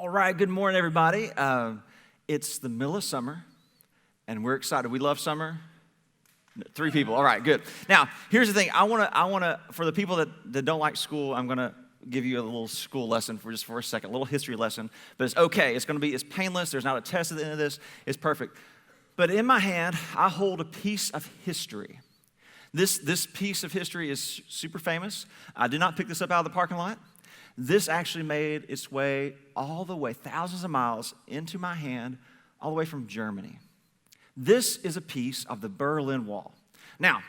All right, good morning, everybody. It's the middle of summer, and we're excited. We love summer. 3 people. All right, good. Now, here's the thing. I want to. For the people that don't like school, I'm gonna give you a little school lesson for a second, a little history lesson. But it's okay. It's painless. There's not a test at the end of this. It's perfect. But in my hand, I hold a piece of history. This piece of history is super famous. I did not pick this up out of the parking lot. This actually made its way all the way, thousands of miles, into my hand, all the way from Germany. This is a piece of the Berlin Wall. Now,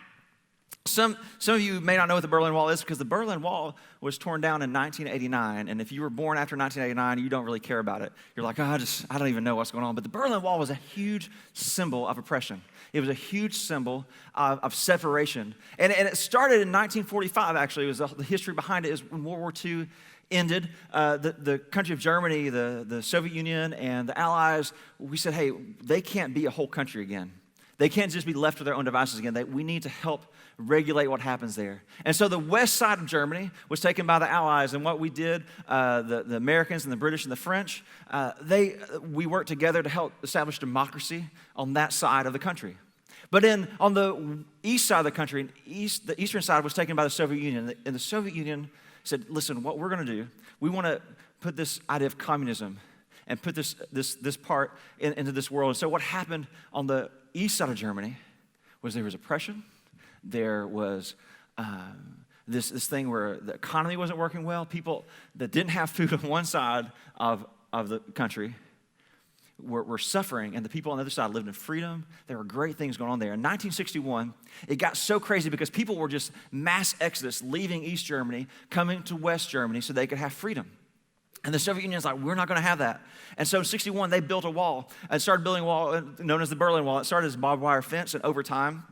some of you may not know what the Berlin Wall is because the Berlin Wall was torn down in 1989, and if you were born after 1989, you don't really care about it. You're like, I don't even know what's going on. But the Berlin Wall was a huge symbol of oppression. It was a huge symbol of separation. And it started in 1945, actually. It was the history behind it is when World War II ended. The country of Germany, the Soviet Union, and the Allies, we said, hey, they can't be a whole country again. They can't just be left to their own devices again. We need to help regulate what happens there. And so the west side of Germany was taken by the Allies, and what we did, the Americans and the British and the French, we worked together to help establish democracy on that side of the country. But on the east side of the country, the eastern side was taken by the Soviet Union, and the Soviet Union said, listen, what we're going to do, we want to put this idea of communism and put this part into this world. And so what happened on the east side of Germany was there was oppression. There was this thing where the economy wasn't working well. People that didn't have food on one side of the country were suffering, and the people on the other side lived in freedom. There were great things going on there. In 1961, it got so crazy because people were just mass exodus leaving East Germany, coming to West Germany so they could have freedom. And the Soviet Union's like, we're not going to have that. And so in 61, they built a wall and started building a wall known as the Berlin Wall. It started as a barbed wire fence, and over time,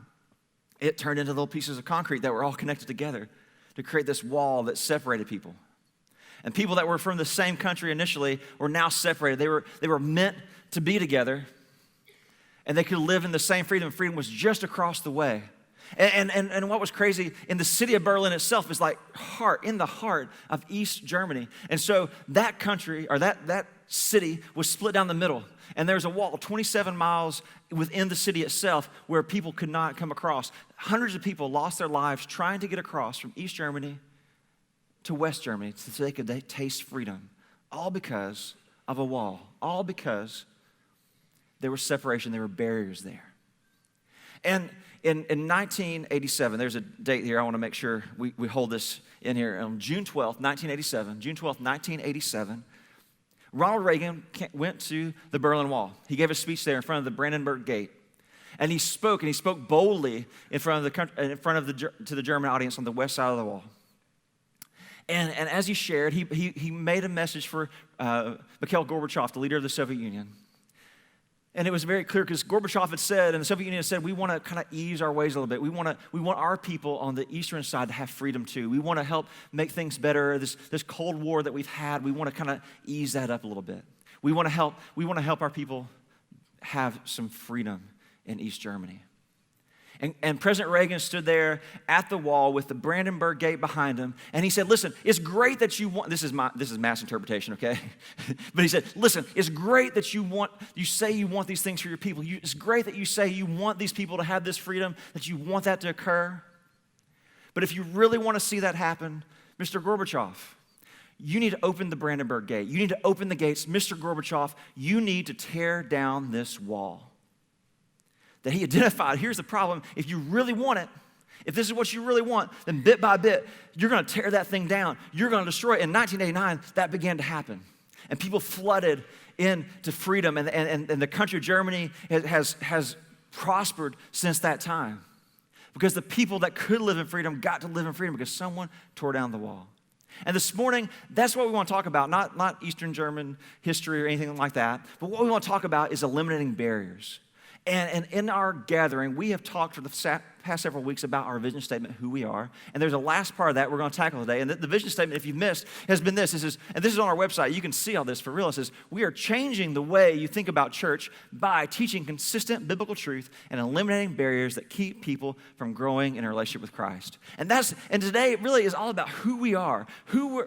it turned into little pieces of concrete that were all connected together to create this wall that separated people. And people that were from the same country initially were now separated. They were meant to be together, and they could live in the same freedom. Freedom was just across the way. And what was crazy, in the city of Berlin itself is like in the heart of East Germany. And so that country, or that city was split down the middle. And there's a wall 27 miles within the city itself where people could not come across. Hundreds of people lost their lives trying to get across from East Germany to West Germany so they could taste freedom. All because of a wall. All because there was separation, there were barriers there. And in 1987, there's a date here I want to make sure we hold this in here. On June 12th, 1987, Ronald Reagan went to the Berlin Wall. He gave a speech there in front of the Brandenburg Gate. And he spoke boldly to the German audience on the west side of the wall. And as he shared, he made a message for Mikhail Gorbachev, the leader of the Soviet Union. And it was very clear because Gorbachev had said, and the Soviet Union had said, we want to kind of ease our ways a little bit. We want our people on the eastern side to have freedom too. We want to help make things better. This Cold War that we've had, we want to kind of ease that up a little bit. We want to help our people have some freedom in East Germany. And President Reagan stood there at the wall with the Brandenburg Gate behind him, and he said, listen, it's great that you want, this is mass interpretation, okay? But he said, listen, it's great that you say you want these things for your people. It's great that you say you want these people to have this freedom, that you want that to occur. But if you really want to see that happen, Mr. Gorbachev, you need to open the Brandenburg Gate. You need to open the gates. Mr. Gorbachev, you need to tear down this wall. That he identified, here's the problem, if you really want it, if this is what you really want, then bit by bit, you're going to tear that thing down. You're going to destroy it. In 1989, that began to happen. And people flooded into freedom, and the country of Germany has prospered since that time. Because the people that could live in freedom got to live in freedom because someone tore down the wall. And this morning, that's what we want to talk about, not Eastern German history or anything like that, but what we want to talk about is eliminating barriers. And in our gathering, we have talked for the past several weeks about our vision statement, who we are. And there's a last part of that we're going to tackle today. And the vision statement, if you've missed, has been this. And this is on our website. You can see all this for real. It says, we are changing the way you think about church by teaching consistent biblical truth and eliminating barriers that keep people from growing in a relationship with Christ. And today it really is all about who we are,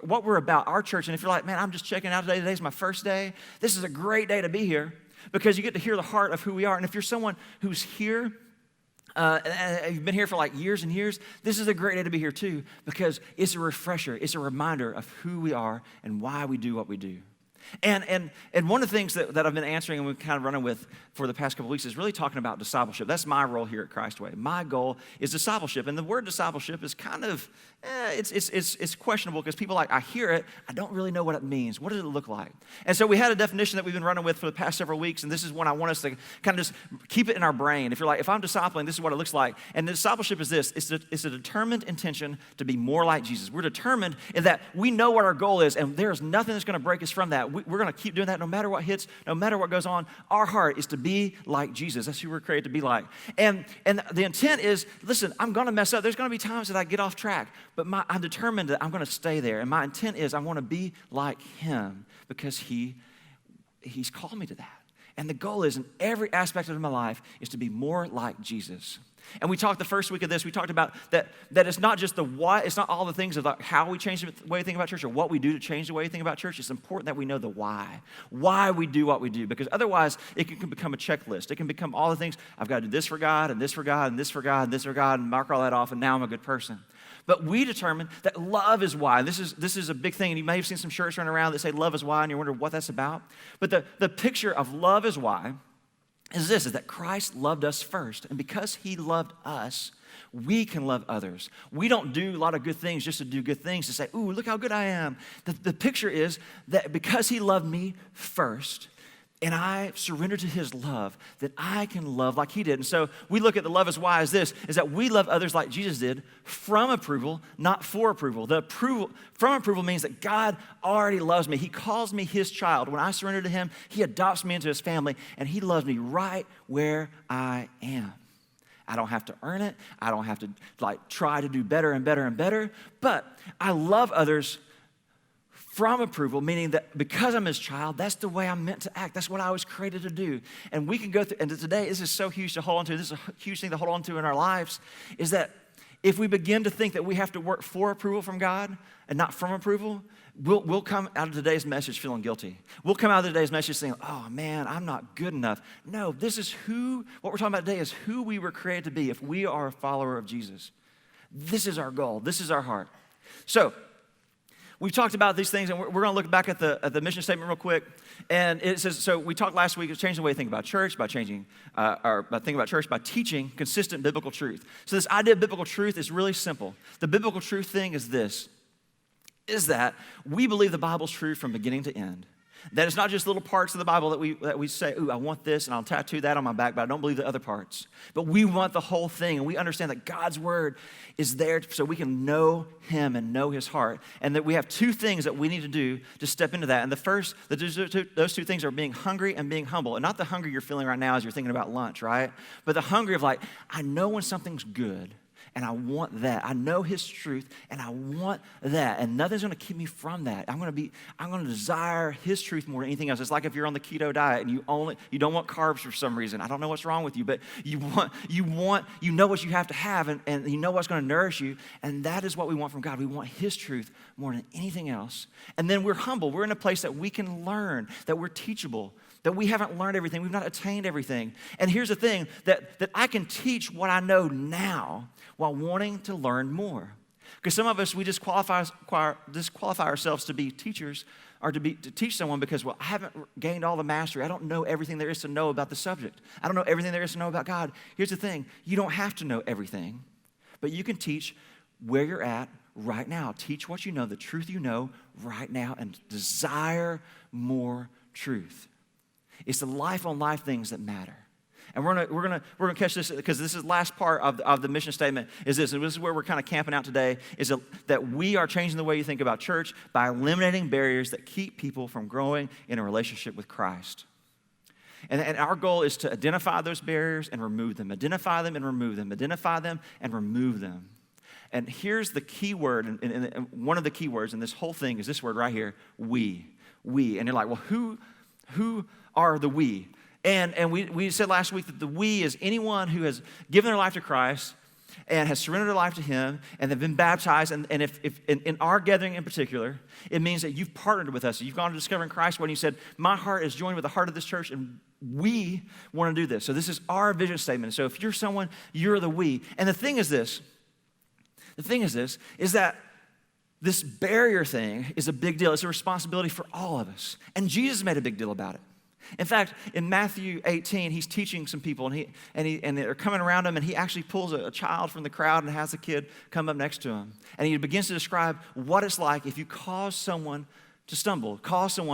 what we're about, our church. And if you're like, man, I'm just checking out today. Today's my first day. This is a great day to be here, because you get to hear the heart of who we are. And if you're someone who's here, and you've been here for like years and years, this is a great day to be here too, because it's a refresher, it's a reminder of who we are and why we do what we do. And one of the things that I've been answering and we've kind of running with for the past couple of weeks is really talking about discipleship. That's my role here at Christ Way. My goal is discipleship. And the word discipleship is kind of, it's questionable, because people I hear it, I don't really know what it means. What does it look like? And so we had a definition that we've been running with for the past several weeks, and this is one I want us to kind of just keep it in our brain. If you're like, if I'm discipling, this is what it looks like. And the discipleship is this. It's a determined intention to be more like Jesus. We're determined in that we know what our goal is, and there's nothing that's going to break us from that. We're going to keep doing that no matter what hits, no matter what goes on. Our heart is to be like Jesus. That's who we're created to be like. And the intent is, listen, I'm going to mess up. There's going to be times that I get off track, but I'm determined that I'm going to stay there. And my intent is I want to be like him, because he's called me to that. And the goal is, in every aspect of my life, is to be more like Jesus. And we talked the first week of this, we talked about that it's not just the why, it's not all the things about how we change the way we think about church or what we do to change the way we think about church. It's important that we know the why we do what we do, because otherwise it can become a checklist. It can become all the things, I've got to do this for God, and this for God, and this for God, and this for God, and mark all that off, and now I'm a good person. But we determine that love is why. This is a big thing, and you may have seen some shirts running around that say love is why, and you're wondering what that's about. But the picture of love is why is that Christ loved us first. And because he loved us, we can love others. We don't do a lot of good things just to do good things, to say, ooh, look how good I am. The picture is that because he loved me first, and I surrender to his love, that I can love like he did. And so we look at the love is why is that we love others like Jesus did, from approval, not for approval. The approval from approval means that God already loves me. He calls me his child. When I surrender to him, he adopts me into his family, and he loves me right where I am. I don't have to earn it. I don't have to try to do better and better and better. But I love others from approval, meaning that because I'm his child, that's the way I'm meant to act. That's what I was created to do. And we can go through, and today, this is so huge to hold on to. This is a huge thing to hold on to in our lives, is that if we begin to think that we have to work for approval from God and not from approval, we'll come out of today's message feeling guilty. We'll come out of today's message saying, oh man, I'm not good enough. No, what we're talking about today is who we were created to be if we are a follower of Jesus. This is our goal. This is our heart. So, we've talked about these things, and we're going to look back at the mission statement real quick. And it says, so we talked last week, it's changing the way we think about church, by teaching consistent biblical truth. So this idea of biblical truth is really simple. The biblical truth thing is this, is that we believe the Bible's true from beginning to end. That it's not just little parts of the Bible that we say, ooh, I want this, and I'll tattoo that on my back, but I don't believe the other parts. But we want the whole thing, and we understand that God's word is there so we can know him and know his heart, and that we have two things that we need to do to step into that. And those two things are being hungry and being humble. And not the hunger you're feeling right now as you're thinking about lunch, right? But the hungry of I know when something's good, and I want that. I know his truth, and I want that. And nothing's going to keep me from that. I'm going to desire his truth more than anything else. It's like if you're on the keto diet and you don't want carbs for some reason. I don't know what's wrong with you, but you know what you have to have, and you know what's going to nourish you. And that is what we want from God. We want his truth more than anything else. And then we're humble. We're in a place that we can learn, that we're teachable, that we haven't learned everything. We've not attained everything. And here's the thing, that I can teach what I know now while wanting to learn more. Because some of us, we disqualify ourselves to be teachers or to teach someone because, I haven't gained all the mastery. I don't know everything there is to know about the subject. I don't know everything there is to know about God. Here's the thing, you don't have to know everything, but you can teach where you're at right now. Teach what you know, the truth you know right now, and desire more truth. It's the life-on-life things that matter. And we're gonna catch this, because this is the last part of the mission statement, is this, and this is where we're kind of camping out today, is that we are changing the way you think about church by eliminating barriers that keep people from growing in a relationship with Christ. And our goal is to identify those barriers and remove them. Identify them and remove them. Identify them and remove them. And here's the key word, and one of the key words in this whole thing is this word right here, we. We. And you're like, well, who are the we? And we said last week that the we is anyone who has given their life to Christ and has surrendered their life to him and have been baptized. And if in our gathering in particular, it means that you've partnered with us. You've gone to Discovering Christ when you said, my heart is joined with the heart of this church, and we want to do this. So this is our vision statement. So if you're someone, you're the we. And the thing is this, is that this barrier thing is a big deal. It's a responsibility for all of us. And Jesus made a big deal about it. In fact, in Matthew 18, he's teaching some people, and they're coming around him, and he actually pulls a child from the crowd and has a kid come up next to him. And he begins to describe what it's like if you cause someone to stumble,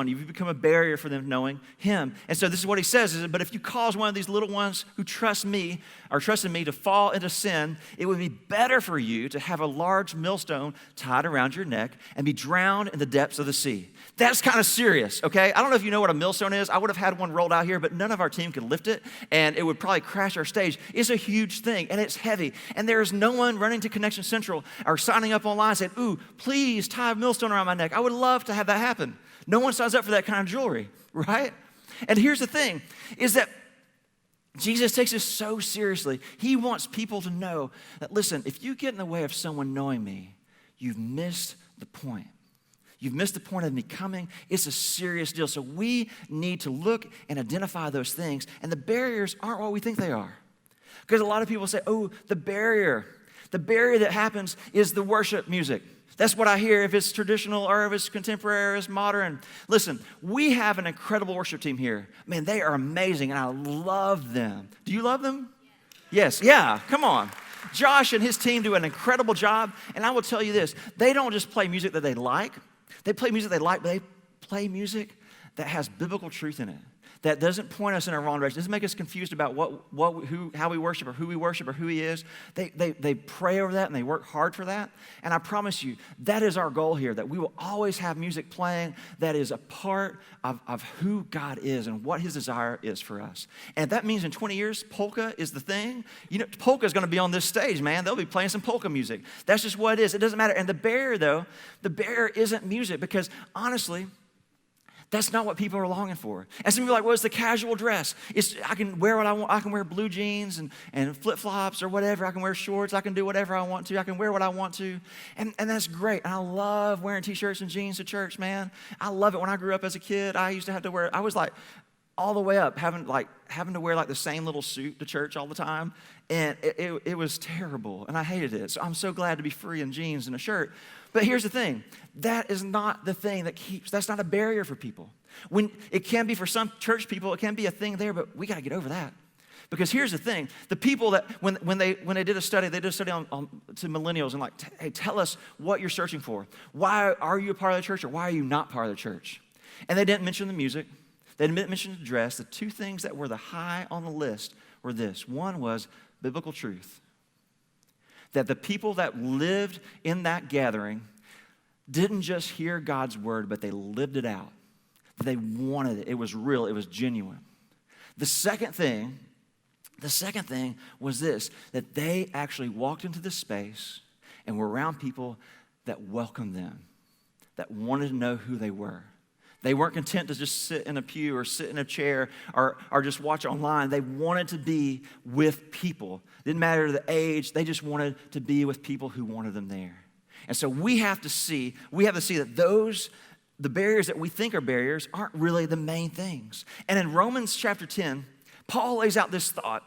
you become a barrier for them knowing him. And so this is what he says, but if you cause one of these little ones who trust in me to fall into sin, it would be better for you to have a large millstone tied around your neck and be drowned in the depths of the sea. That's kind of serious, okay? I don't know if you know what a millstone is. I would have had one rolled out here, but none of our team could lift it, and it would probably crash our stage. It's a huge thing, and it's heavy, and there's no one running to Connection Central or signing up online saying, ooh, please tie a millstone around my neck. I would love to have that happen. No one signs up for that kind of jewelry, right? And here's the thing, is that Jesus takes this so seriously. He wants people to know that, listen, if you get in the way of someone knowing me, you've missed the point. You've missed the point of me coming. It's a serious deal. So we need to look and identify those things. And the barriers aren't what we think they are. Because a lot of people say, oh, the barrier that happens is the worship music. That's what I hear, if it's traditional or if it's contemporary or it's modern. Listen, we have an incredible worship team here. Man, they are amazing, and I love them. Do you love them? Yes. Yeah, come on. Josh and his team do an incredible job, and I will tell you this. They don't just play music that they like. They play music they like, but they play music that has biblical truth in it, that doesn't point us in a wrong direction, doesn't make us confused about how we worship or who he is. They pray over that and they work hard for that. And I promise you, that is our goal here, that we will always have music playing that is a part of who God is and what his desire is for us. And if that means in 20 years, polka is the thing, polka is going to be on this stage, man. They'll be playing some polka music. That's just what it is. It doesn't matter. And the barrier isn't music, because honestly, that's not what people are longing for. And some people are like, well, it's the casual dress. I can wear what I want. I can wear blue jeans and flip-flops or whatever. I can wear shorts. I can do whatever I want to. I can wear what I want to. And that's great. And I love wearing T-shirts and jeans to church, man. I love it. When I grew up as a kid, I used to have to wear, I was like all the way up having to wear like the same little suit to church all the time. And it was terrible. And I hated it. So I'm so glad to be free in jeans and a shirt. But here's the thing, that is not the thing that's not a barrier for people. When it can be for some church people, it can be a thing there, but we got to get over that. Because here's the thing, the people that, when they did a study, on to millennials and like, hey, tell us what you're searching for. Why are you a part of the church, or why are you not part of the church? And they didn't mention the music. They didn't mention the dress. The two things that were the high on the list were this. One was biblical truth. That the people that lived in that gathering didn't just hear God's word, but they lived it out. They wanted it. It was real. It was genuine. The second thing was this, that they actually walked into this space and were around people that welcomed them, that wanted to know who they were. They weren't content to just sit in a pew or sit in a chair or just watch online. They wanted to be with people. Didn't matter the age. They just wanted to be with people who wanted them there. And so we have to see that the barriers that we think are barriers aren't really the main things. And in Romans chapter 10, Paul lays out this thought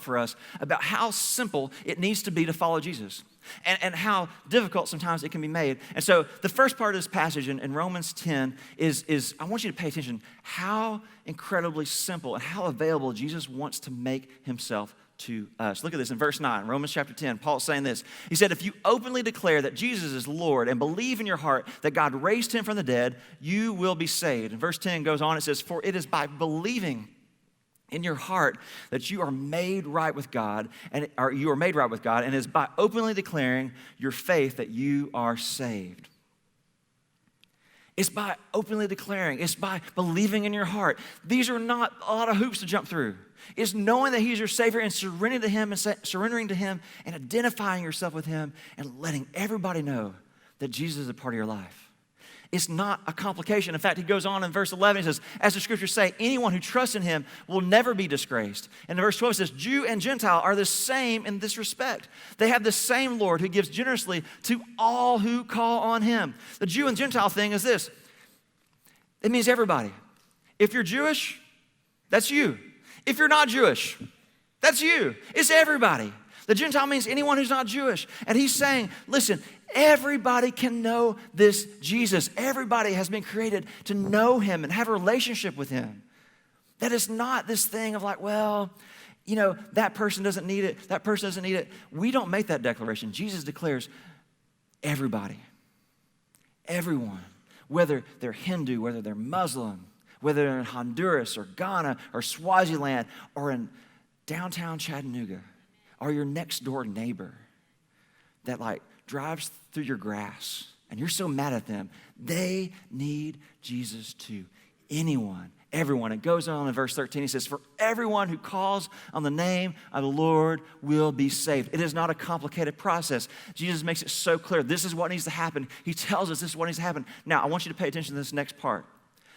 for us about how simple it needs to be to follow Jesus. And how difficult sometimes it can be made. And so the first part of this passage in Romans 10 is I want you to pay attention how incredibly simple and how available Jesus wants to make himself to us. Look at this in verse 9, Romans chapter 10. Paul's saying this. He said, if you openly declare that Jesus is Lord and believe in your heart that God raised him from the dead, you will be saved. And verse 10 goes on, it says, for it is by believing in your heart that you are made right with God, and it is by openly declaring your faith that you are saved. It's by openly declaring. It's by believing in your heart. These are not a lot of hoops to jump through. It's knowing that he's your Savior and surrendering to him and identifying yourself with him and letting everybody know that Jesus is a part of your life. It's not a complication. In fact, he goes on in verse 11, he says, as the scriptures say, anyone who trusts in him will never be disgraced. And in verse 12 it says, Jew and Gentile are the same in this respect. They have the same Lord who gives generously to all who call on him. The Jew and Gentile thing is this. It means everybody. If you're Jewish, that's you. If you're not Jewish, that's you. It's everybody. The Gentile means anyone who's not Jewish. And he's saying, listen, everybody can know this Jesus. Everybody has been created to know him and have a relationship with him. That is not this thing of like, well, you know, that person doesn't need it. That person doesn't need it. We don't make that declaration. Jesus declares everybody, everyone, whether they're Hindu, whether they're Muslim, whether they're in Honduras or Ghana or Swaziland or in downtown Chattanooga, or your next door neighbor that like drives through your grass and you're so mad at them. They need Jesus too. Anyone, everyone. It goes on in verse 13. He says, for everyone who calls on the name of the Lord will be saved. It is not a complicated process. Jesus makes it so clear. This is what needs to happen. He tells us this is what needs to happen. Now, I want you to pay attention to this next part.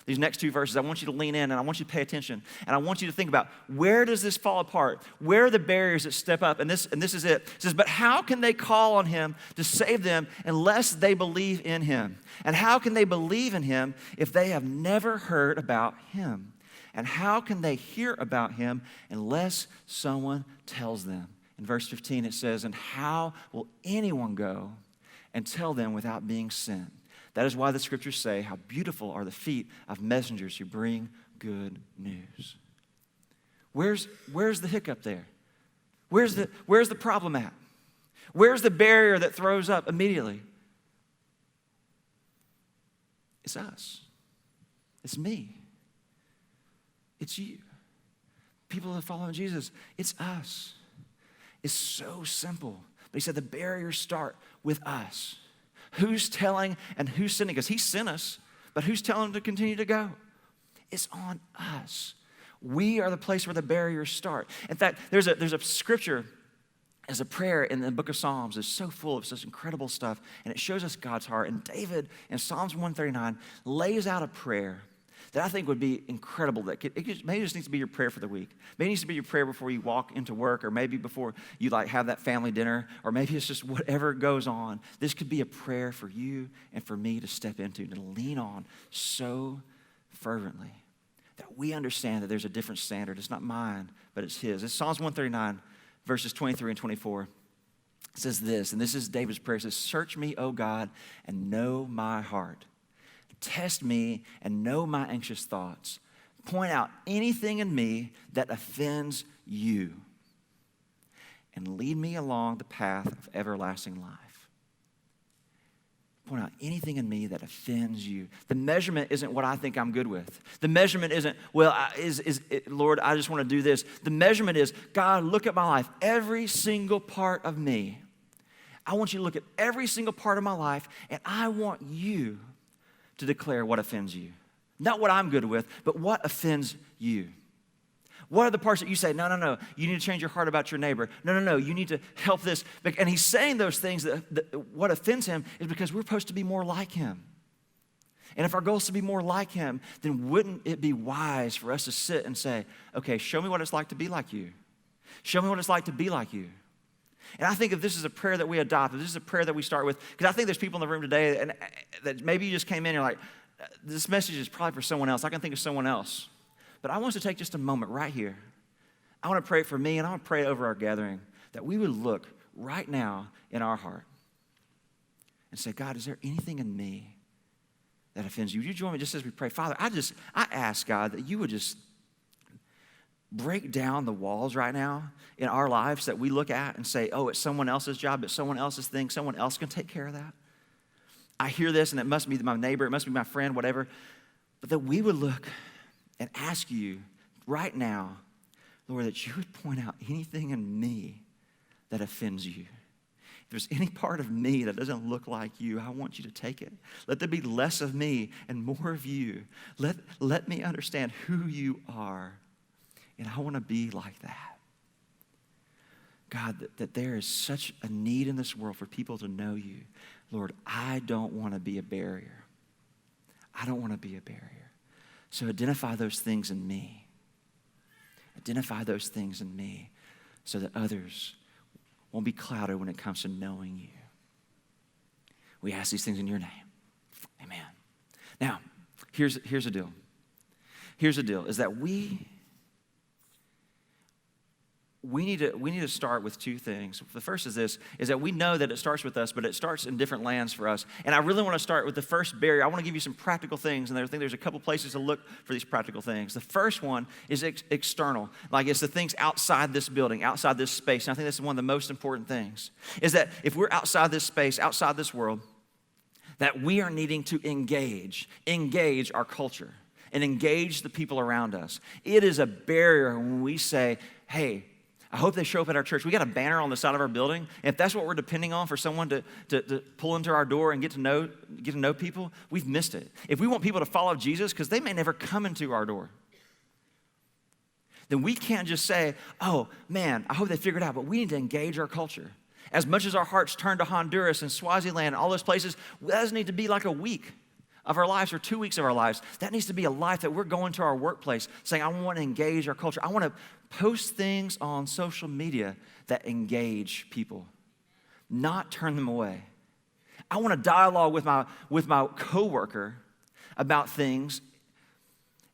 These next two verses, I want you to lean in and I want you to pay attention. And I want you to think about, where does this fall apart? Where are the barriers that step up? And this is it. It says, but how can they call on him to save them unless they believe in him? And how can they believe in him if they have never heard about him? And how can they hear about him unless someone tells them? In verse 15 it says, and how will anyone go and tell them without being sent? That is why the scriptures say, how beautiful are the feet of messengers who bring good news. Where's the hiccup there? Where's the problem at? Where's the barrier that throws up immediately? It's us. It's me. It's you. People that follow Jesus, it's us. It's so simple. But he said the barriers start with us. Who's telling and who's sending? Because he sent us, but who's telling them to continue to go? It's on us. We are the place where the barriers start. In fact, there's a scripture as a prayer in the book of Psalms. It's so full of such incredible stuff, and it shows us God's heart. And David in Psalms 139 lays out a prayer that I think would be incredible. Maybe it just needs to be your prayer for the week. Maybe it needs to be your prayer before you walk into work, or maybe before you like have that family dinner, or maybe it's just whatever goes on. This could be a prayer for you and for me to step into, to lean on so fervently that we understand that there's a different standard. It's not mine, but it's his. It's Psalms 139, verses 23 and 24. It says this, and this is David's prayer. It says, search me, O God, and know my heart. Test me and know my anxious thoughts. Point out anything in me that offends you, and lead me along the path of everlasting life. Point out anything in me that offends you. The measurement isn't what I think I'm good with. The measurement isn't, well, Lord, I just want to do this. The measurement is, God, look at my life, every single part of me. I want you to look at every single part of my life, and I want you to declare what offends you. Not what I'm good with, but what offends you. What are the parts that you say, no, you need to change your heart about your neighbor. No, you need to help this. And he's saying those things that what offends him is because we're supposed to be more like him. And if our goal is to be more like him, then wouldn't it be wise for us to sit and say, okay, show me what it's like to be like you. Show me what it's like to be like you. And I think if this is a prayer that we adopt, if this is a prayer that we start with, because I think there's people in the room today and that maybe you just came in and you're like, this message is probably for someone else. I can think of someone else. But I want us to take just a moment right here. I want to pray for me, and I want to pray over our gathering that we would look right now in our heart and say, God, is there anything in me that offends you? Would you join me just as we pray? Father, I ask, God, that you would just break down the walls right now in our lives that we look at and say, oh, it's someone else's job, it's someone else's thing, someone else can take care of that. I hear this, and it must be my neighbor, it must be my friend, whatever. But that we would look and ask you right now, Lord, that you would point out anything in me that offends you. If there's any part of me that doesn't look like you, I want you to take it. Let there be less of me and more of you. Let me understand who you are. And I want to be like that. God, that there is such a need in this world for people to know you. Lord, I don't want to be a barrier. I don't want to be a barrier. So identify those things in me. Identify those things in me so that others won't be clouded when it comes to knowing you. We ask these things in your name. Amen. Now, here's the deal. Here's the deal, is that we need to start with two things. The first is this, is that we know that it starts with us, but it starts in different lands for us. And I really want to start with the first barrier. I want to give you some practical things, and I think there's a couple places to look for these practical things. The first one is external. Like it's the things outside this building, outside this space. And I think that's one of the most important things, is that if we're outside this space, outside this world, that we are needing to engage our culture and engage the people around us. It is a barrier when we say, hey, I hope they show up at our church. We got a banner on the side of our building. And if that's what we're depending on for someone to pull into our door and get to know people, we've missed it. If we want people to follow Jesus, because they may never come into our door, then we can't just say, oh, man, I hope they figure it out. But we need to engage our culture. As much as our hearts turn to Honduras and Swaziland and all those places, that doesn't need to be like a week of our lives or 2 weeks of our lives. That needs to be a life that we're going to our workplace saying, I want to engage our culture. I want to post things on social media that engage people, not turn them away. I want to dialogue with my coworker about things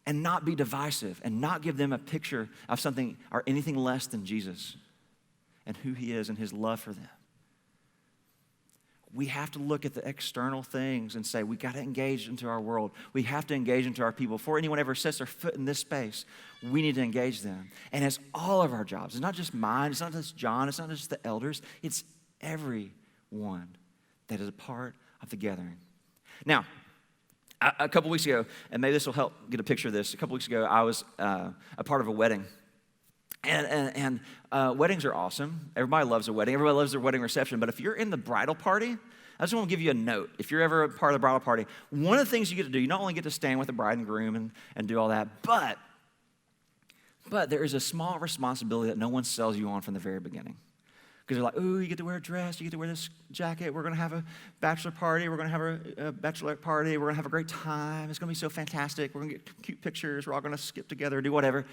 and not be divisive and not give them a picture of something or anything less than Jesus and who he is and his love for them. We have to look at the external things and say, we got to engage into our world. We have to engage into our people. Before anyone ever sets their foot in this space, we need to engage them. And it's all of our jobs. It's not just mine. It's not just John. It's not just the elders. It's everyone that is a part of the gathering. Now, a couple weeks ago, and maybe this will help get a picture of this. A couple weeks ago, I was a part of a wedding. And weddings are awesome. Everybody loves a wedding. Everybody loves their wedding reception. But if you're in the bridal party, I just want to give you a note. If you're ever a part of the bridal party, one of the things you get to do, you not only get to stand with the bride and groom and do all that, but there is a small responsibility that no one sells you on from the very beginning. Because they're like, ooh, you get to wear a dress, you get to wear this jacket, we're going to have a bachelor party, we're going to have a bachelorette party, we're going to have a great time, it's going to be so fantastic, we're going to get cute pictures, we're all going to skip together, do whatever.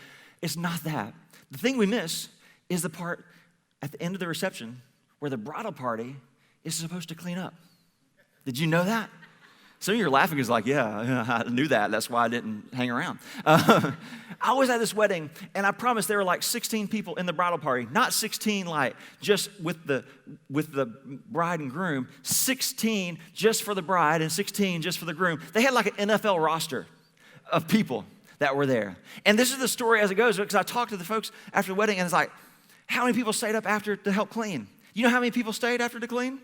It's not that. The thing we miss is the part at the end of the reception where the bridal party is supposed to clean up. Did you know that? Some of you are laughing because like, yeah, I knew that. That's why I didn't hang around. I was at this wedding, and I promise there were like 16 people in the bridal party. Not 16 like just with the bride and groom. 16 just for the bride and 16 just for the groom. They had like an NFL roster of people that were there. And this is the story as it goes, because I talked to the folks after the wedding, and it's like, how many people stayed up after to help clean? You know how many people stayed after to clean?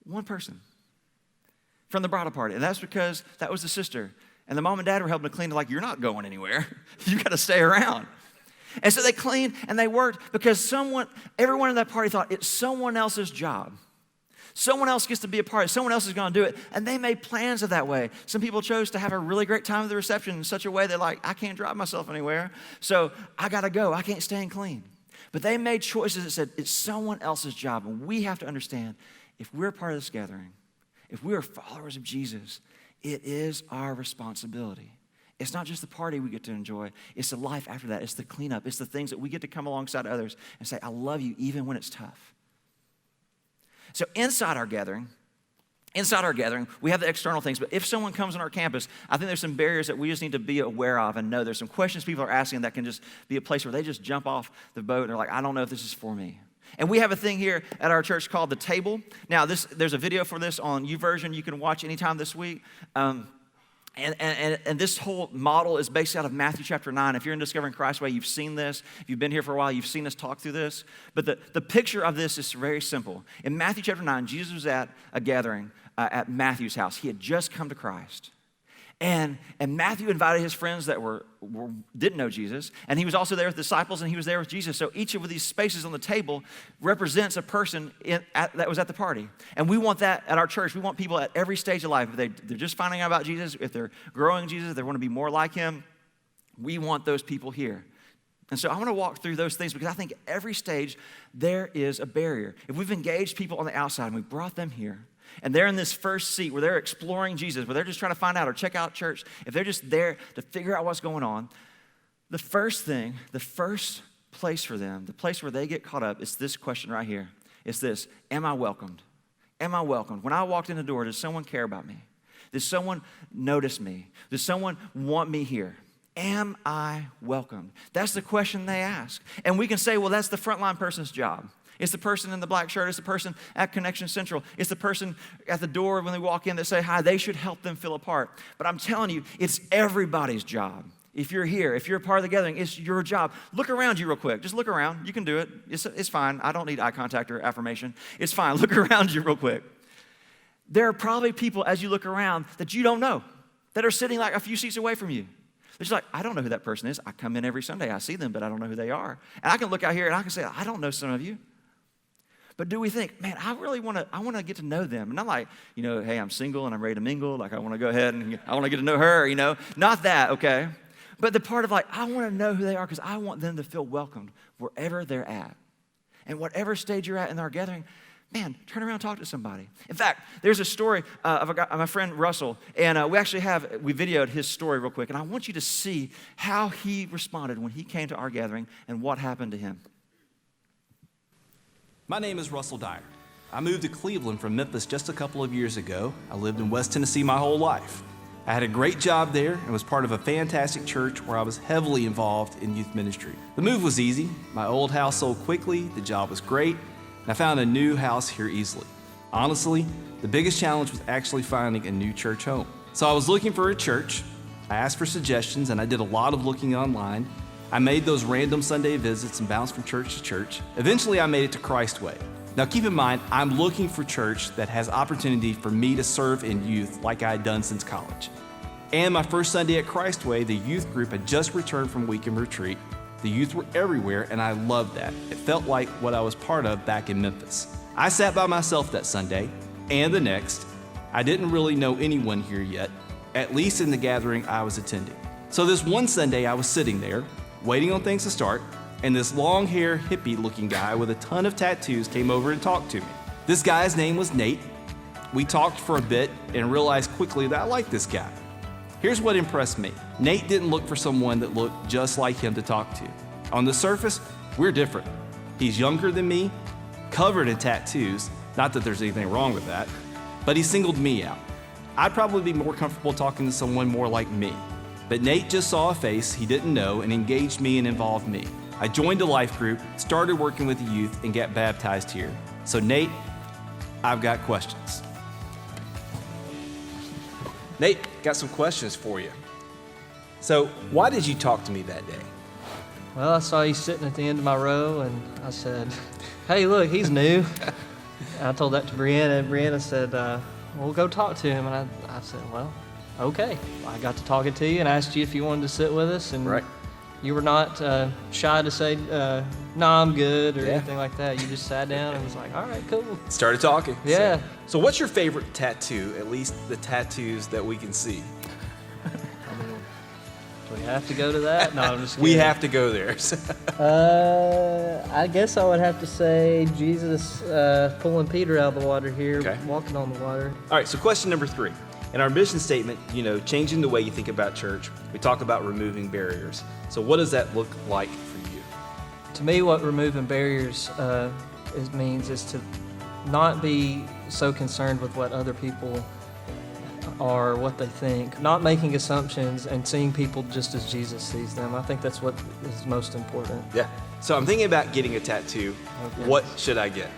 One person from the bridal party. And that's because that was the sister. And the mom and dad were helping to clean. They're like, you're not going anywhere. You got to stay around. And so they cleaned and they worked because everyone in that party thought it's someone else's job. Someone else gets to be a part of it. Someone else is going to do it. And they made plans of that way. Some people chose to have a really great time at the reception in such a way that like, I can't drive myself anywhere. So I got to go. I can't stay and clean. But they made choices that said it's someone else's job. And we have to understand if we're a part of this gathering, if we are followers of Jesus, it is our responsibility. It's not just the party we get to enjoy. It's the life after that. It's the cleanup. It's the things that we get to come alongside others and say, I love you even when it's tough. So inside our gathering, we have the external things, but if someone comes on our campus, I think there's some barriers that we just need to be aware of and know there's some questions people are asking that can just be a place where they just jump off the boat and they're like, I don't know if this is for me. And we have a thing here at our church called The Table. Now, there's a video for this on YouVersion you can watch anytime this week. And this whole model is based out of Matthew chapter 9. If you're in Discovering Christ's Way, you've seen this. If you've been here for a while, you've seen us talk through this. But the picture of this is very simple. In Matthew chapter 9, Jesus was at a gathering at Matthew's house. He had just come to Christ. And Matthew invited his friends that didn't know Jesus, and he was also there with disciples, and he was there with Jesus. So each of these spaces on the table represents a person that was at the party. And we want that at our church. We want people at every stage of life. If they're just finding out about Jesus, if they're growing Jesus, if they want to be more like him, we want those people here. And so I want to walk through those things because I think every stage there is a barrier. If we've engaged people on the outside and we brought them here, and they're in this first seat where they're exploring Jesus, where they're just trying to find out or check out church, if they're just there to figure out what's going on, the first place for them, the place where they get caught up is this question right here. It's this: am I welcomed? Am I welcomed? When I walked in the door, does someone care about me? Does someone notice me? Does someone want me here? Am I welcomed? That's the question they ask. And we can say, well, that's the frontline person's job. It's the person in the black shirt. It's the person at Connection Central. It's the person at the door when they walk in that say hi. They should help them feel a part. But I'm telling you, it's everybody's job. If you're here, if you're a part of the gathering, it's your job. Look around you real quick. Just look around. You can do it. It's fine. I don't need eye contact or affirmation. It's fine. Look around you real quick. There are probably people, as you look around, that you don't know, that are sitting like a few seats away from you. It's like, I don't know who that person is. I come in every Sunday. I see them, but I don't know who they are. And I can look out here and I can say, I don't know some of you. But do we think, man, I want to get to know them? And not like, hey, I'm single and I'm ready to mingle. Like I want to go ahead and I want to get to know her, Not that, okay? But the part of like, I want to know who they are because I want them to feel welcomed wherever they're at. And whatever stage you're at in our gathering, man, turn around and talk to somebody. In fact, there's a story of my friend Russell, and we videoed his story real quick, and I want you to see how he responded when he came to our gathering and what happened to him. My name is Russell Dyer. I moved to Cleveland from Memphis just a couple of years ago. I lived in West Tennessee my whole life. I had a great job there and was part of a fantastic church where I was heavily involved in youth ministry. The move was easy. My old house sold quickly, the job was great, and I found a new house here easily. Honestly, the biggest challenge was actually finding a new church home. So I was looking for a church. I asked for suggestions and I did a lot of looking online. I made those random Sunday visits and bounced from church to church. Eventually, I made it to Christway. Now, keep in mind, I'm looking for church that has opportunity for me to serve in youth like I had done since college. And my first Sunday at Christway, the youth group had just returned from weekend retreat. The youth were everywhere, and I loved that. It felt like what I was part of back in Memphis. I sat by myself that Sunday and the next. I didn't really know anyone here yet, at least in the gathering I was attending. So this one Sunday, I was sitting there, waiting on things to start, and this long-haired, hippie-looking guy with a ton of tattoos came over and talked to me. This guy's name was Nate. We talked for a bit and realized quickly that I liked this guy. Here's what impressed me. Nate didn't look for someone that looked just like him to talk to. On the surface, we're different. He's younger than me, covered in tattoos, not that there's anything wrong with that, but he singled me out. I'd probably be more comfortable talking to someone more like me. But Nate just saw a face he didn't know and engaged me and involved me. I joined a life group, started working with the youth, and got baptized here. So Nate, I've got questions. Nate, got some questions for you. So why did you talk to me that day? Well, I saw you sitting at the end of my row, and I said, hey, look, he's new. And I told that to Brianna, and Brianna said, we'll go talk to him. And I said, well, okay. I got to talking to you and asked you if you wanted to sit with us, and right. You were not shy to say, no, I'm good, or anything like that. You just sat down and was like, all right, cool. Started talking. Yeah. So what's your favorite tattoo, at least the tattoos that we can see? I mean, do we have to go to that? No, I'm just kidding. We have to go there. I guess I would have to say Jesus pulling Peter out of the water here, walking on the water. All right, so question number 3. In our mission statement, changing the way you think about church, we talk about removing barriers. So what does that look like for you? To me, what removing barriers means is to not be so concerned with what other people are, what they think, not making assumptions and seeing people just as Jesus sees them. I think that's what is most important. Yeah. So I'm thinking about getting a tattoo. Okay. What should I get?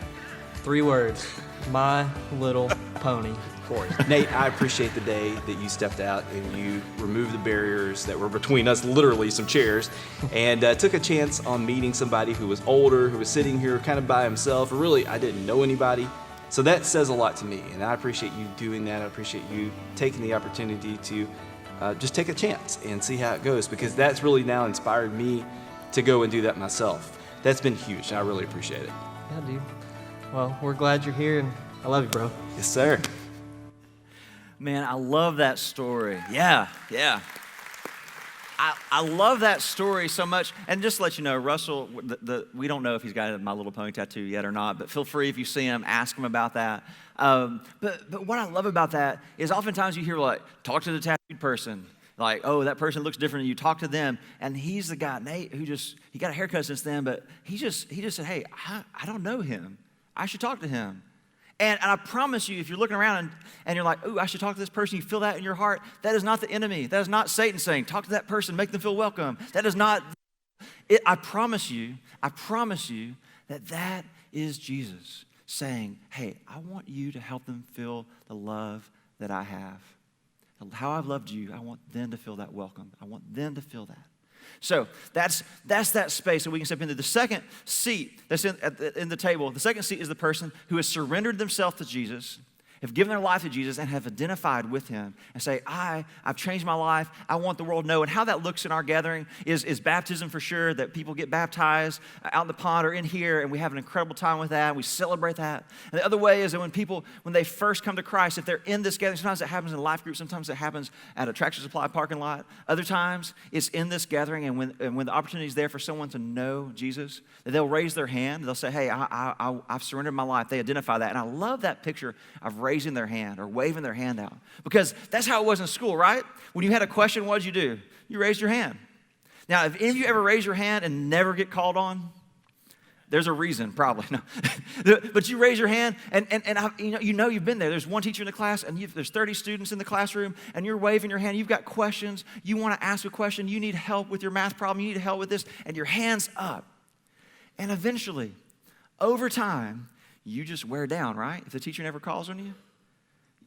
3 words. My Little Pony. Of course. Nate, I appreciate the day that you stepped out and you removed the barriers that were between us, literally some chairs, and took a chance on meeting somebody who was older, who was sitting here kind of by himself. Really, I didn't know anybody. So that says a lot to me, and I appreciate you doing that. I appreciate you taking the opportunity to just take a chance and see how it goes, because that's really now inspired me to go and do that myself. That's been huge. I really appreciate it. Yeah, dude. Well, we're glad you're here, and I love you, bro. Yes, sir. Man, I love that story. Yeah. I love that story so much. And just to let you know, Russell, we don't know if he's got My Little Pony tattoo yet or not, but feel free if you see him, ask him about that. But what I love about that is oftentimes you hear, like, talk to the tattooed person. Like, oh, that person looks different, and you talk to them, and he's the guy, Nate, who he got a haircut since then, but he just said, hey, I don't know him. I should talk to him. And I promise you, if you're looking around and you're like, ooh, I should talk to this person, you feel that in your heart, that is not the enemy. That is not Satan saying, talk to that person, make them feel welcome. That is not it. I promise you that is Jesus saying, hey, I want you to help them feel the love that I have. How I've loved you, I want them to feel that welcome. I want them to feel that. So that's that space that we can step into. The second seat that's in the table, the second seat is the person who has surrendered themselves to Jesus, have given their life to Jesus, and have identified with him and say, I've changed my life. I want the world to know. And how that looks in our gathering is baptism for sure, that people get baptized out in the pond or in here, and we have an incredible time with that. We celebrate that. And the other way is that when they first come to Christ, if they're in this gathering, sometimes it happens in a life group, sometimes it happens at a Tractor Supply parking lot. Other times it's in this gathering, and when the opportunity is there for someone to know Jesus, that they'll raise their hand. They'll say, hey, I've surrendered my life. They identify that. And I love that picture of raising their hand or waving their hand out, because that's how it was in school, right? When you had a question, what did you do? You raised your hand. Now, if any of you ever raise your hand and never get called on, there's a reason, probably. No. But you raise your hand, and you know you've been there. There's one teacher in the class, and there's 30 students in the classroom, and you're waving your hand. You've got questions. You want to ask a question. You need help with your math problem. You need help with this, and your hand's up. And eventually, over time, you just wear down, right? If the teacher never calls on you,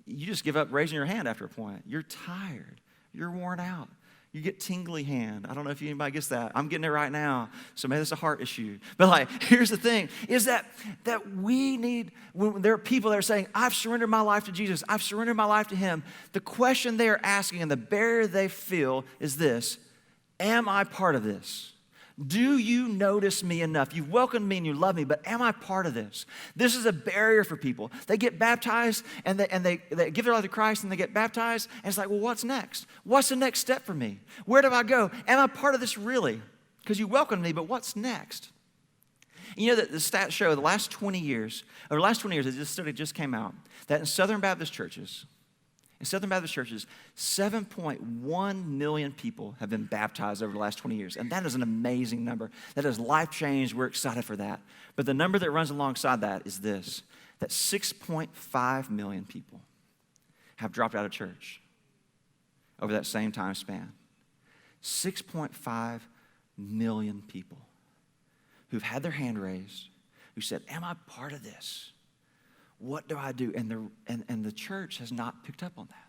you just give up raising your hand after a point. You're tired. You're worn out. You get tingly hand. I don't know if anybody gets that. I'm getting it right now, so maybe it's a heart issue. But like, here's the thing, is that we need, when there are people that are saying, I've surrendered my life to Jesus, I've surrendered my life to him, the question they are asking and the barrier they feel is this: am I part of this? Do you notice me enough? You've welcomed me and you love me, but am I part of this? This is a barrier for people. They get baptized and they give their life to Christ and they get baptized, and it's like, well, what's next? What's the next step for me? Where do I go? Am I part of this really? Because you welcomed me, but what's next? And you know that the stats show the last 20 years, this study just came out, that in Southern Baptist churches, 7.1 million people have been baptized over the last 20 years. And that is an amazing number. That is life change. We're excited for that. But the number that runs alongside that is this, that 6.5 million people have dropped out of church over that same time span. 6.5 million people who've had their hand raised, who said, am I part of this? What do I do? And the church has not picked up on that.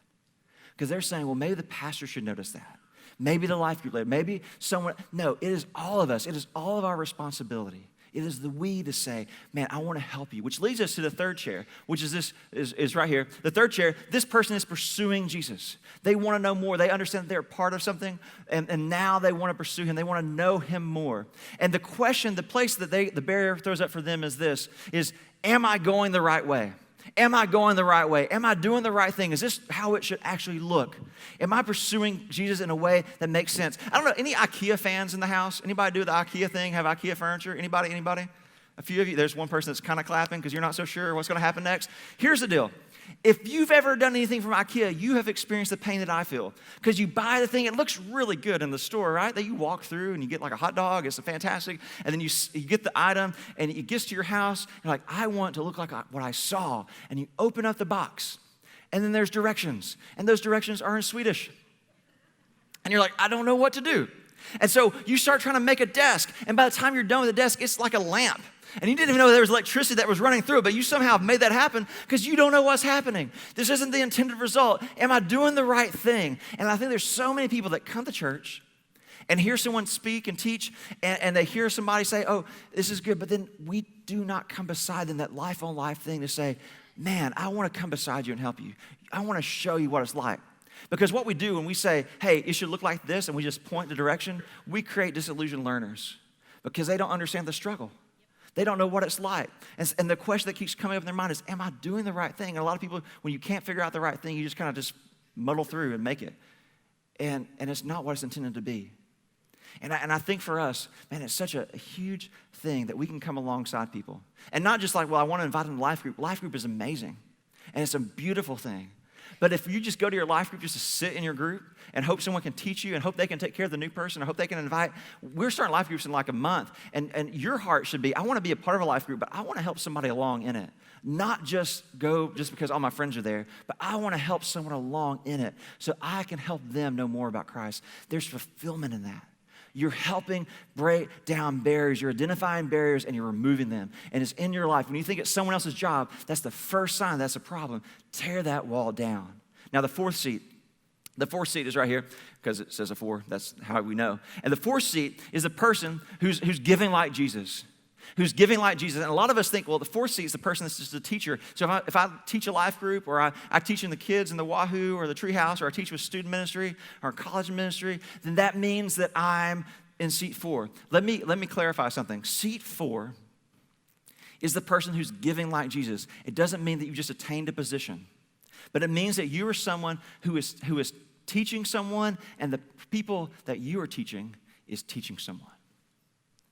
Because they're saying, well, maybe the pastor should notice that. Maybe the life group leader, maybe someone. No, it is all of us. It is all of our responsibility. It is the we to say, man, I want to help you. Which leads us to the third chair, which is right here. The third chair, this person is pursuing Jesus. They want to know more. They understand that they're part of something, and now they want to pursue him. They want to know him more. And the question, the place that the barrier throws up for them is this, is, am I going the right way? Am I going the right way? Am I doing the right thing? Is this how it should actually look? Am I pursuing Jesus in a way that makes sense? I don't know, any IKEA fans in the house? Anybody do the IKEA thing, have IKEA furniture? Anybody? A few of you, there's one person that's kind of clapping because you're not so sure what's going to happen next. Here's the deal. If you've ever done anything from IKEA, you have experienced the pain that I feel. Because you buy the thing, it looks really good in the store, right? That you walk through and you get like a hot dog, it's fantastic. And then you get the item and it gets to your house, and you're like, I want to look like what I saw. And you open up the box, and then there's directions. And those directions are in Swedish. And you're like, I don't know what to do. And so you start trying to make a desk, and by the time you're done with the desk, it's like a lamp. And you didn't even know there was electricity that was running through it, but you somehow have made that happen because you don't know what's happening. This isn't the intended result. Am I doing the right thing? And I think there's so many people that come to church and hear someone speak and teach, and they hear somebody say, oh, this is good, but then we do not come beside them, that life-on-life thing to say, man, I want to come beside you and help you. I want to show you what it's like. Because what we do when we say, hey, it should look like this, and we just point the direction, we create disillusioned learners because they don't understand the struggle. They don't know what it's like. And the question that keeps coming up in their mind is, am I doing the right thing? And a lot of people, when you can't figure out the right thing, you just kind of just muddle through and make it. And it's not what it's intended to be. And I think for us, man, it's such a huge thing that we can come alongside people. And not just like, well, I want to invite them to life group. Life group is amazing. And it's a beautiful thing. But if you just go to your life group just to sit in your group and hope someone can teach you and hope they can take care of the new person, or hope they can invite, we're starting life groups in like a month. And your heart should be, I want to be a part of a life group, but I want to help somebody along in it. Not just go just because all my friends are there, but I want to help someone along in it so I can help them know more about Christ. There's fulfillment in that. You're helping break down barriers. You're identifying barriers and you're removing them. And it's in your life. When you think it's someone else's job, that's the first sign that's a problem. Tear that wall down. Now, the fourth seat is right here because it says a 4. That's how we know. And the fourth seat is the person who's giving like Jesus. Who's giving like Jesus. And a lot of us think, well, the fourth seat is the person that's just a teacher. So if I teach a life group, or I teach in the kids in the Wahoo or the Treehouse, or I teach with student ministry or college ministry, then that means that I'm in seat 4. Let me clarify something. Seat 4 is the person who's giving like Jesus. It doesn't mean that you just attained a position, but it means that you are someone who is teaching someone, and the people that you are teaching is teaching someone.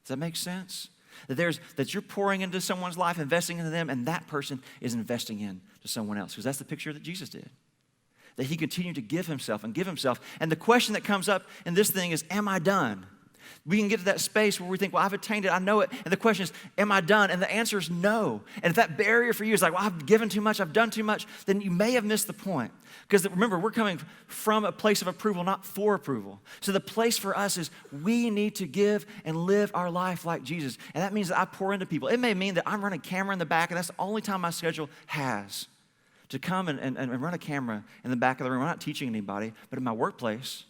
Does that make sense? That you're pouring into someone's life, investing into them, and that person is investing into someone else. Because that's the picture that Jesus did. That he continued to give himself and give himself. And the question that comes up in this thing is, am I done? We can get to that space where we think, well, I've attained it, I know it. And the question is, am I done? And the answer is no. And if that barrier for you is like, well, I've given too much, I've done too much, then you may have missed the point. Because remember, we're coming from a place of approval, not for approval. So the place for us is we need to give and live our life like Jesus. And that means that I pour into people. It may mean that I'm running camera in the back, and that's the only time my schedule has to come and run a camera in the back of the room. I'm not teaching anybody, but in my workplace,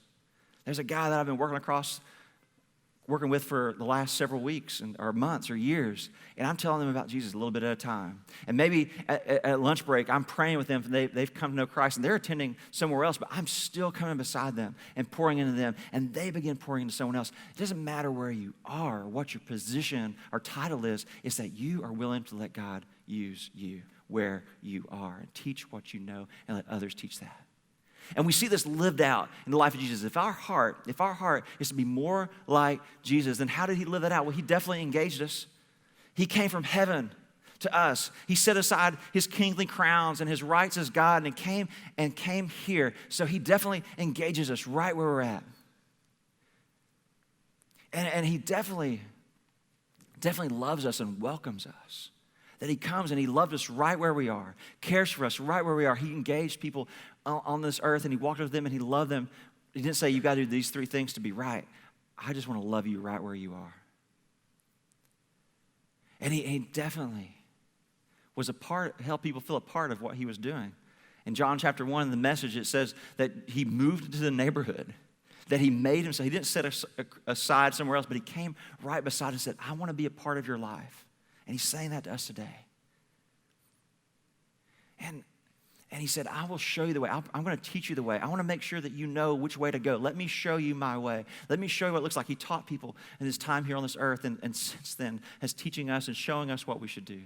there's a guy that I've been working with for the last several weeks or months or years, and I'm telling them about Jesus a little bit at a time. And maybe at lunch break, I'm praying with them, and they've come to know Christ, and they're attending somewhere else, but I'm still coming beside them and pouring into them, and they begin pouring into someone else. It doesn't matter where you are, what your position or title is, it's that you are willing to let God use you where you are and teach what you know and let others teach that. And we see this lived out in the life of Jesus. If our heart is to be more like Jesus, then how did he live that out? Well, he definitely engaged us. He came from heaven to us. He set aside his kingly crowns and his rights as God and came here. So he definitely engages us right where we're at. And he definitely loves us and welcomes us. That he comes and he loved us right where we are, cares for us right where we are. He engaged people on this earth, and he walked with them and he loved them. He didn't say, you got to do these 3 things to be right. I just want to love you right where you are. And he definitely was helped people feel a part of what he was doing. In John chapter 1, in the message, it says that he moved into the neighborhood, that he made himself. He didn't set aside somewhere else, but he came right beside and said, I want to be a part of your life. And he's saying that to us today. And he said, I will show you the way. I'm going to teach you the way. I want to make sure that you know which way to go. Let me show you my way. Let me show you what it looks like. He taught people in his time here on this earth, and since then has teaching us and showing us what we should do.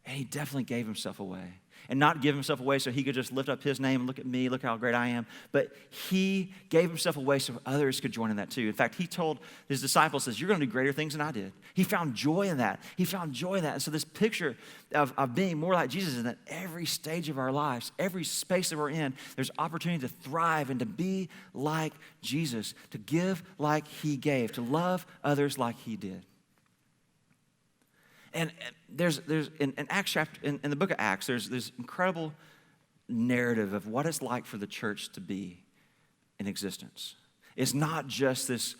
And he definitely gave himself away. And not give himself away so he could just lift up his name and look at me, look how great I am. But he gave himself away so others could join in that too. In fact, he told his disciples, says, you're going to do greater things than I did. He found joy in that. And so this picture of being more like Jesus is that every stage of our lives, every space that we're in, there's opportunity to thrive and to be like Jesus, to give like he gave, to love others like he did. And there's in Acts chapter, in the book of Acts, there's this incredible narrative of what it's like for the church to be in existence. It's not just this,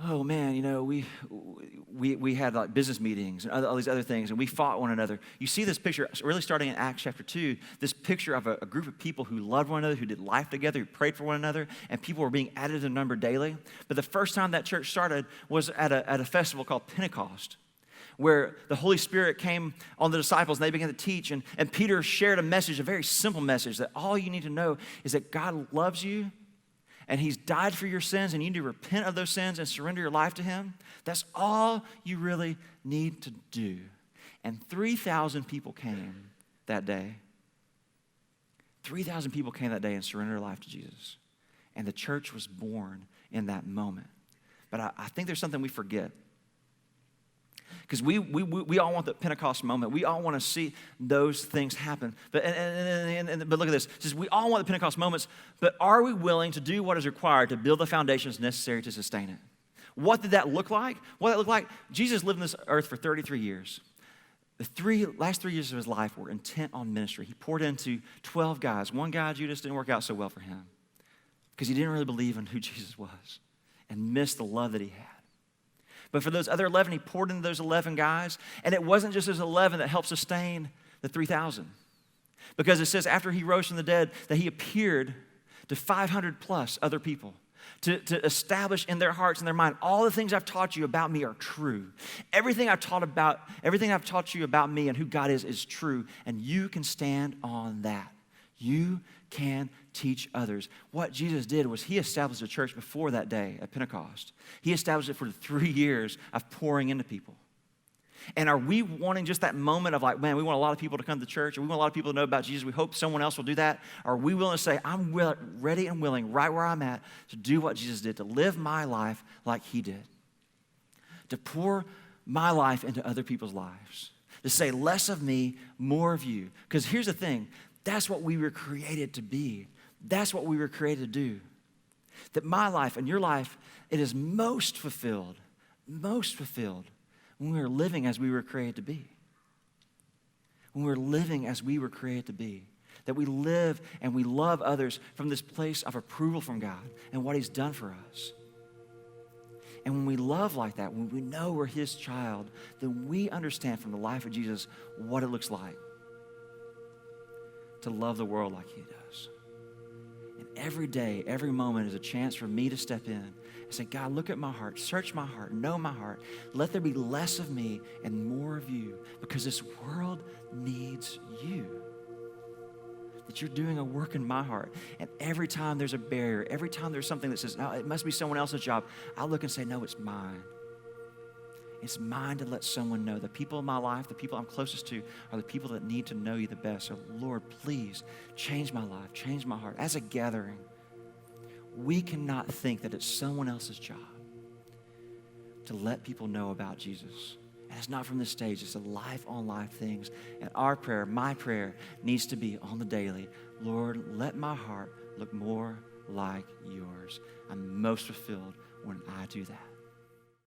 oh man, we had like business meetings and all these other things, and we fought one another. You see this picture, really starting in Acts chapter 2, this picture of a group of people who loved one another, who did life together, who prayed for one another, and people were being added to the number daily. But the first time that church started was at a festival called Pentecost, where the Holy Spirit came on the disciples and they began to teach. And Peter shared a message, a very simple message, that all you need to know is that God loves you and he's died for your sins and you need to repent of those sins and surrender your life to him. That's all you really need to do. And 3,000 people came that day. 3,000 people came that day and surrendered their life to Jesus. And the church was born in that moment. But I think there's something we forget. Because we all want the Pentecost moment. We all want to see those things happen. But look at this. It says we all want the Pentecost moments, but are we willing to do what is required to build the foundations necessary to sustain it? What did that look like? What did that look like? Jesus lived on this earth for 33 years. The last 3 years of his life were intent on ministry. He poured into 12 guys. One guy, Judas, didn't work out so well for him because he didn't really believe in who Jesus was and missed the love that he had. But for those other 11, he poured into those 11 guys. And it wasn't just those 11 that helped sustain the 3,000. Because it says after he rose from the dead that he appeared to 500 plus other people to establish in their hearts and their mind, all the things I've taught you about me are true. Everything I've taught you about me and who God is true. And you can stand on that. You can teach others. What Jesus did was he established a church before that day at Pentecost. He established it for 3 years of pouring into people. And are we wanting just that moment of like, man, we want a lot of people to come to church, or we want a lot of people to know about Jesus, we hope someone else will do that? Or are we willing to say, I'm ready and willing right where I'm at to do what Jesus did, to live my life like he did, to pour my life into other people's lives, to say less of me, more of you? Because here's the thing, that's what we were created to be. That's what we were created to do. That my life and your life, it is most fulfilled when we are living as we were created to be. When we're living as we were created to be. That we live and we love others from this place of approval from God and what he's done for us. And when we love like that, when we know we're his child, then we understand from the life of Jesus what it looks like to love the world like he does. And every day, every moment is a chance for me to step in and say, God, look at my heart, search my heart, know my heart. Let there be less of me and more of you, because this world needs you. That you're doing a work in my heart. And every time there's a barrier, every time there's something that says, no, it must be someone else's job, I'll look and say, no, it's mine. It's mine to let someone know. The people in my life, the people I'm closest to, are the people that need to know you the best. So, Lord, please change my life, change my heart. As a gathering, we cannot think that it's someone else's job to let people know about Jesus. And it's not from this stage. It's a life-on-life things. And our prayer, my prayer, needs to be on the daily, Lord, let my heart look more like yours. I'm most fulfilled when I do that.